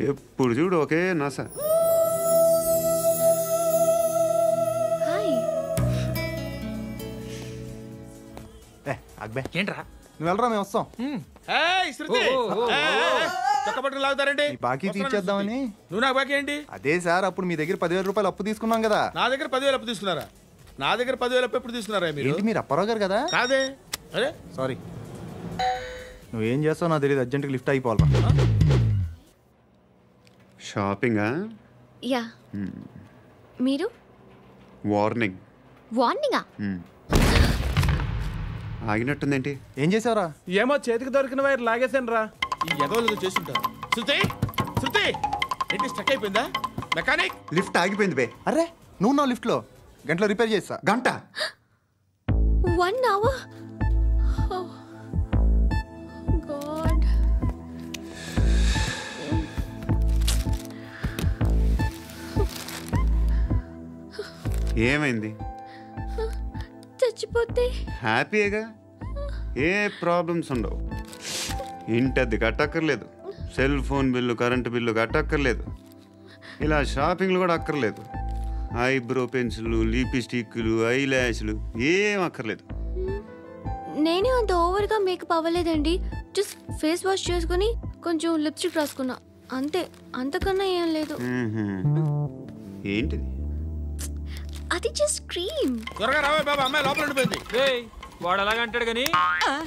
ఎప్పుడు చూడు ఒకే నాస. అక్బే ఏంట్రా నువ్వు వెళ్ళరా మేము వస్తాం. లాగుతారండి బాకీ తీర్చేద్దామని. నువ్వు నాకు బాకీ ఏంటి? అదే సార్ అప్పుడు మీ దగ్గర 10,000 రూపాయలు అప్పు తీసుకున్నాం కదా. నా దగ్గర 10,000 అప్పు తీసుకున్నారా? నా దగ్గర 10,000 అప్పు ఎప్పుడు తీసుకున్నారా మీరు? ఏంటి మీరు అప్పారావు గారు కదా? కాదే. అరే సారీ, నువ్వేం చేస్తావు నాకు తెలియదు. అర్జెంట్గా లిఫ్ట్ అయిపోవాలి. షాపింగా? యా. మీరు? వార్నింగ్. వార్నింగా? ఆగినట్టుందేంటి? ఏం చేసావురా? ఏమో చేతికి దొరికిన వైర్ లాగేసాను రా. ఈ ఎదవలు చేస్తుంటారు. శృతి శృతి ఏంటి స్టక్ అయిపోయిందా? మెకానిక్ లిఫ్ట్ ఆగిపోయింది బే. అరే నువ్వు నా లిఫ్ట్లో గంటలో రిపేర్ చేస్తా. గంట? 1 hour? Oh God. ఏమైంది? చచ్చిపోతే హ్యాపీగా, ఏ ప్రాబ్లమ్స్ ఉండవు. ఇంటి అద్దె కట్టక్కర్లేదు, cell phone bill, current bill కట్టక్కర్లేదు, ఇలా షాపింగ్లు కూడా అక్కర్లేదు. ఐబ్రో పెన్సిల్లు, లిప్స్టిక్లు, ఐ ల్యాష్లు ఏం అక్కర్లేదు. నేనే అంత ఓవర్గా మేకప్ అవ్వలేదండి. జస్ట్ ఫేస్ వాష్ చేసుకుని కొంచెం లిప్స్టిక్ రాసుకున్నా అంతే, అంతకన్నా ఏం లేదు. ఏంటిది? అది జస్ట్ క్రీమ్. త్వరగా రావే బాబా, అమ్మాయి లోపల ఉండిపోయింది. వాడు అలాగంటాడు కానీ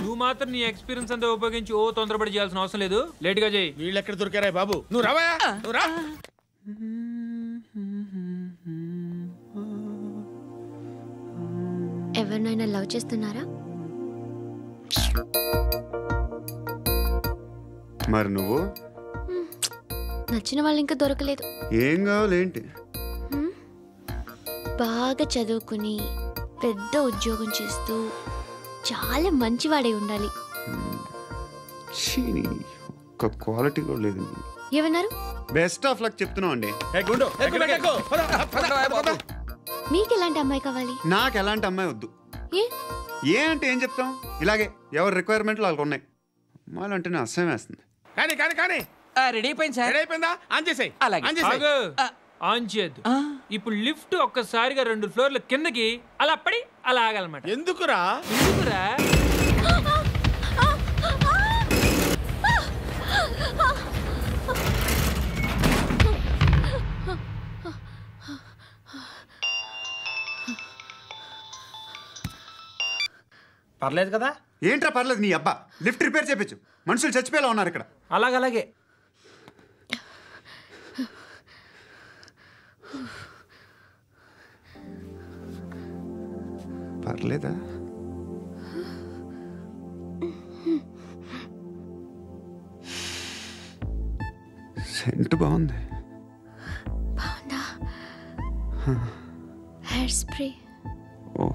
నువ్వు మాత్రం నీ ఎక్స్పీరియన్స్ అంతా ఉపయోగించి తొందరపడి చేయాల్సిన అవసరం లేదు. లేట్ గా చేయి. వీళ్ళు ఎక్కడ దొరికారా బాబు? నువ్వు రావా, నువ్వు రా. ఎవరినైనా లవ్ చేస్తున్నారా? మరి నువ్వు? నచ్చిన వాళ్ళు ఇంకా దొరకలేదు. ఏం కావాలి ఏంటి? బాగా చదువుకుని పెద్ద ఉద్యోగం చేస్తూ చాలా మంచివాడే ఉండాలి. ఒక్క క్వాలిటీ కూడా లేదు. ఏమన్నారు? బెస్ట్ ఆఫ్ లక్ చెప్తున్నావు అండి. మీకు ఎలాంటి అమ్మాయి కావాలి? నాకు ఎలాంటి అమ్మాయి వద్దు. ఏ అంటే ఏం చెప్తాం, ఇలాగే ఎవరి రిక్వైర్మెంట్లు వాళ్ళకు ఉన్నాయి. అమ్మాయిలు అంటేనే అసహ్యం వేస్తుంది. కానీ కానీ కానీ రెడీ అయిపోయింది సార్. రెడీ అయిపోయిందా? ఆన్ చేసేయ్. ఆన్ చేయద్దు. ఇప్పుడు లిఫ్ట్ ఒక్కసారిగా 2 ఫ్లోర్ల కిందకి అలా పడి అలా ఆగాలన్నమాట. ఎందుకురా? ఎందుకురా? పర్లేదు కదా? ఏంట్రా పర్లేదు నీ అబ్బా. లిఫ్ట్ రిపేర్ చేయించు, మనుషులు చచ్చిపోయేలా ఉన్నారు ఇక్కడ. అలాగే పర్లేదా? సెంట్ బాగుంది. బాగుందా? Hair spray. ఓ,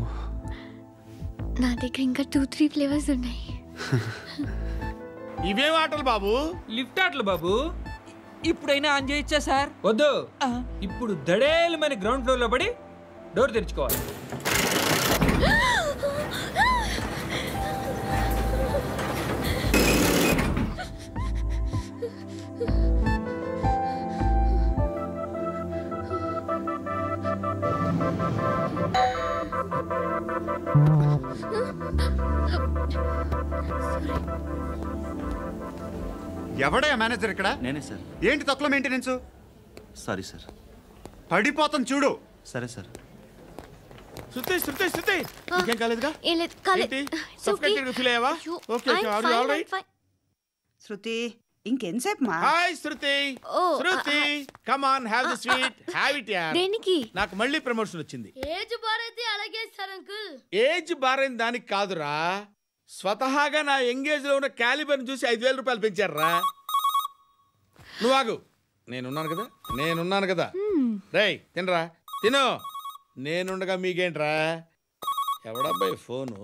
నా దగ్గర ఇంకా 2-3 ఫ్లేవర్స్ ఉన్నాయి. ఇవేం ఆటలు బాబు? లిఫ్ట్ ఆటలు బాబు. ఇప్పుడైనా ఆన్ చేయొచ్చా సార్? వద్దు. ఇప్పుడు దడేలమైన గ్రౌండ్ ఫ్లోర్ లో పడి డోర్ తెరుచుకోవాలి. ఎవడే మేనేజర్ ఇక్కడ? నేనే సార్. ఏంటి తక్కువ మెయింటెనెన్స్? Sorry sir. పడిపోతాం చూడు. సరే సార్. శృతి శృతి శృతి ఇంకేం కాలేదుగా? ఏం లేదు, కాలేదు. సఫోకేటెడ్ ఫీల్ అయ్యావా? Okay okay, are you all right? Shruti ఇంకెంతసేపు మా? Hi Shruti. Shruti come on, have the sweet, have it యార్. దేనికి? నాకు మళ్ళీ ప్రమోషన్ వచ్చింది. ఏజ్ బారైతే అలాగే సార్ అంకుల్. ఏజ్ బారైన దానికి కాదురా, స్వతహాగా నా ఎంగేజ్ లో ఉన్న క్యాలిబర్ చూసి 5,000 రూపాయలు పెంచారా. నువ్వు ఆగు, నేనున్నాను కదా. రేయ్ తినరా, తిను. నేనుండగా మీకేంట్రా? ఎవడబ్బాయి ఫోను?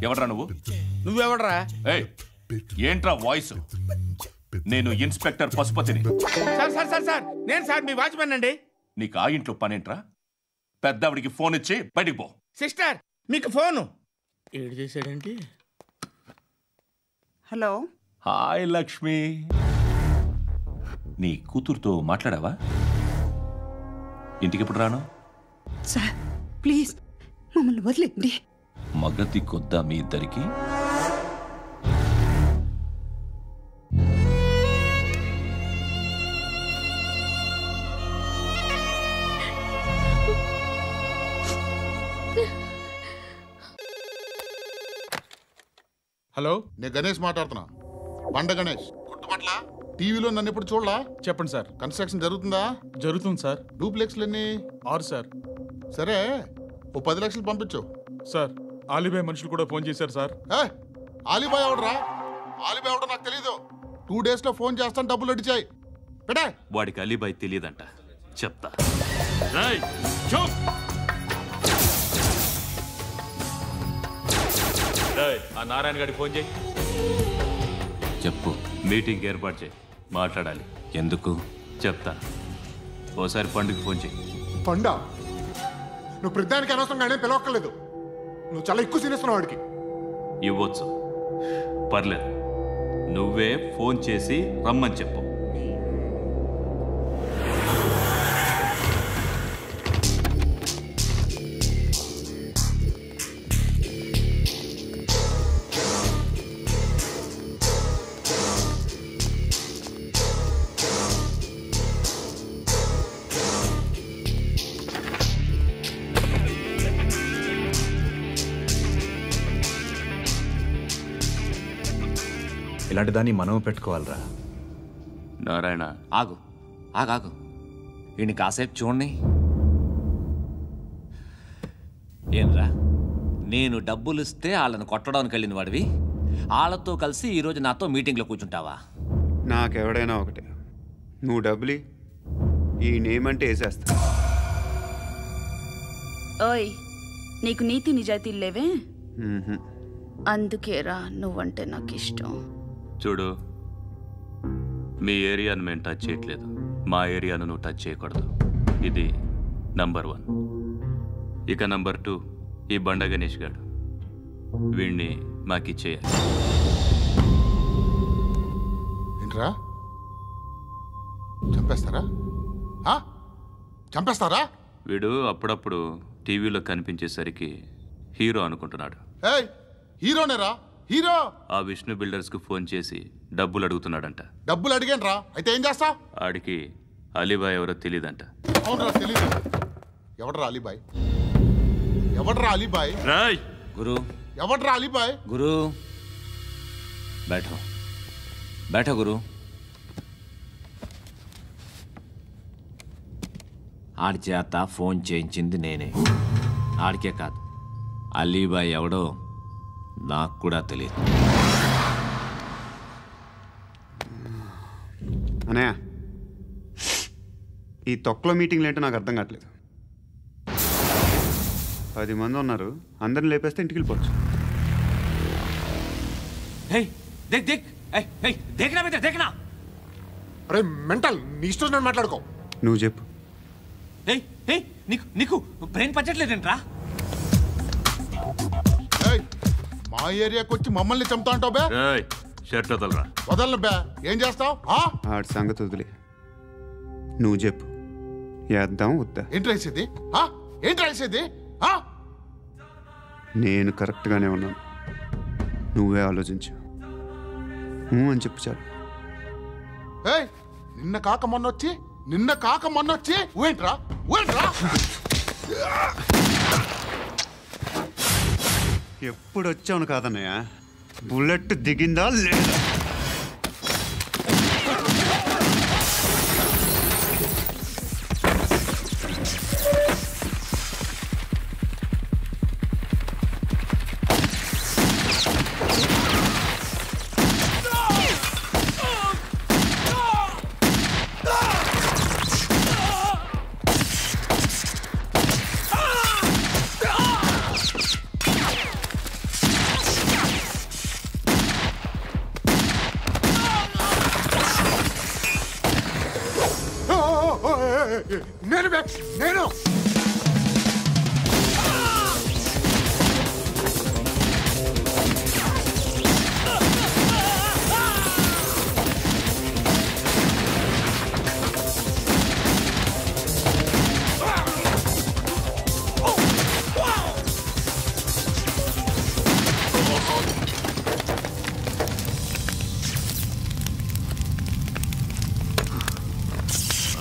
ఎవడ్రా నువ్వు? నువ్వెవడరా? ఏయ్, ఏంట్రా వాయిస్? నేను ఇన్స్పెక్టర్ పశుపతిని. సార్ సార్ సార్ సార్ నేను సార్ మీ వాచ్మెన్ అండి. నీకు ఆ ఇంట్లో పనేంట్రా? పెద్దవిడికి ఫోన్ ఇచ్చి బయటికి పో. సిస్టర్ మీకు ఫోను. ఏడు చేశాడంటే. హలో. హాయ్ లక్ష్మి. నీ కూతురుతో మాట్లాడావా? ఇంటికి ఎప్పుడు రాను? సార్ ప్లీజ్ మమ్మల్ని వదిలేండి. మగతి కొద్దా మీ ఇద్దరికి? హలో, నేను గణేష్ మాట్లాడుతున్నా. బండ గణేష్ గుర్తుపట్ల? టీవీలో నన్ను ఎప్పుడు చూడలా? చెప్పండి సార్. కన్స్ట్రక్షన్ జరుగుతుందా? జరుగుతుంది సార్. డూప్లెక్స్లు ఎన్ని? 6 సార్. సరే, ఓ 10 లక్షలు పంపించు. సార్, ఆలిబాయ్ మనుషులు కూడా ఫోన్ చేశారు సార్. ఆలిబాయ్ ఎవడరా? ఆలిబాయ్ ఎవడో నాకు తెలీదు. 2 days లో ఫోన్ చేస్తాను, డబ్బులు అడిచాయి. పెడే. వాడికి అలీబాయ్ తెలియదంట, చెప్తా. ఆ నారాయణ గారికి ఫోన్ చేయి. చెప్పు. మీటింగ్ ఏర్పాటు చేయి, మాట్లాడాలి. ఎందుకు చెప్తా. ఓసారి పండుగ ఫోన్ చేయి. పండా? నువ్వు ప్రతిదానికి అనవసరంగానే పిలవక్కర్లేదు. నువ్వు చాలా ఎక్కువ సీనిస్తున్నావు వాడికి. ఇవ్వచ్చు, పర్లేదు. నువ్వే ఫోన్ చేసి రమ్మని చెప్పు. ఇలాంటి దాన్ని మనం పెట్టుకోవాలరా. నారాయణ, ఆగు ఆగాగు. వీడిని కాసేపు చూడండి. ఏంరా, నేను డబ్బులు ఇస్తే వాళ్ళని కొట్టడానికి వెళ్ళిన వాడివి, వాళ్ళతో కలిసి ఈరోజు నాతో మీటింగ్లో కూర్చుంటావా? నాకెవడైనా ఒకటే. నువ్వు డబ్బులి, ఈ నేమ్ అంటే వేసేస్తా. ఓయ్, నీకు నీతి నిజాయితీలు లేవే? అందుకేరా నువ్వంటే నాకు ఇష్టం. చూడు, మీ ఏరియాను మేము టచ్ చేయట్లేదు, మా ఏరియాను నువ్వు టచ్ చేయకూడదు. ఇది నంబర్ 1. ఇక నంబర్ 2, ఈ బండ గణేష్ గారు. వీణ్ణి మాకిచ్చేయాలి. ఏంట్రా, చంపేస్తారా? చంపేస్తారా? వీడు అప్పుడప్పుడు టీవీలో కనిపించేసరికి హీరో అనుకుంటున్నాడు. హీరోనేరా? హీరో ఆ విష్ణు బిల్డర్స్ కు ఫోన్ చేసి డబ్బులు అడుగుతున్నాడంట. డబ్బులు అడిగాను రా. అయితే ఏం చేస్తా? ఆడికి అలీబాయ్ ఎవరో తెలియదంట. అవునరా, తెలీదు. ఎవడరా అలీబాయ్? ఎవడరా అలీబాయ్? రాయ్ గురు. ఎవడరా అలీబాయ్? గురు बैठो बैठो గురు. ఆడి చేత ఫోన్ చేయించింది నేనే. ఆడికే కాదు, అలీబాయ్ ఎవడో నాకు కూడా తెలియదు. అనయ్య, ఈ తొక్కలో మీటింగ్లు ఏంటో నాకు అర్థం కావట్లేదు. 10 మంది ఉన్నారు, అందరిని లేపేస్తే ఇంటికి వెళ్ళిపోవచ్చు. అరే మెంటల్, నీ ఇష్టం మాట్లాడుకో. నువ్వు చెప్పు. నీకు బ్రెయిన్ పచ్చట్లేదంట్రా? మా ఏరియాకి వచ్చి మమ్మల్ని చంపుతా అంటావు బే? షర్ట్ వదలరా. వదలను బే. ఏం చేస్తావు? ఆడి సంగతి వదిలే, నువ్వు చెప్పు. వేద్దాం వద్దా? ఏంటి రాసేది? ఏంటి రాసేది? నేను కరెక్ట్గానే ఉన్నాను, నువ్వే ఆలోచించు. అని చెప్పు చాలు. నిన్న కాక మొన్నొచ్చి ఊయంట్రా. ఎప్పుడు వచ్చావును కాదన్నయ్య, బుల్లెట్ దిగిందా లేదా? నేను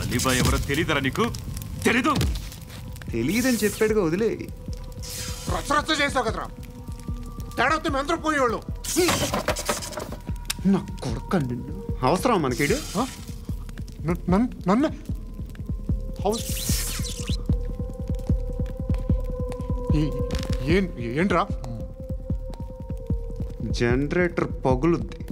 అలీబాయ్ ఎవరో తెలీదరా నీకు? తెలీదు? తెలియదని చెప్పాడుగా, వదిలే. రచ్చ చేసావు కదరా, తేడా వస్తే మెంతరం పోయేవాళ్ళు. నా కొడుకు నిన్ను అవసరం మనకిడు. నన్ను ఏంట్రా? జనరేటర్ పగులుద్ది.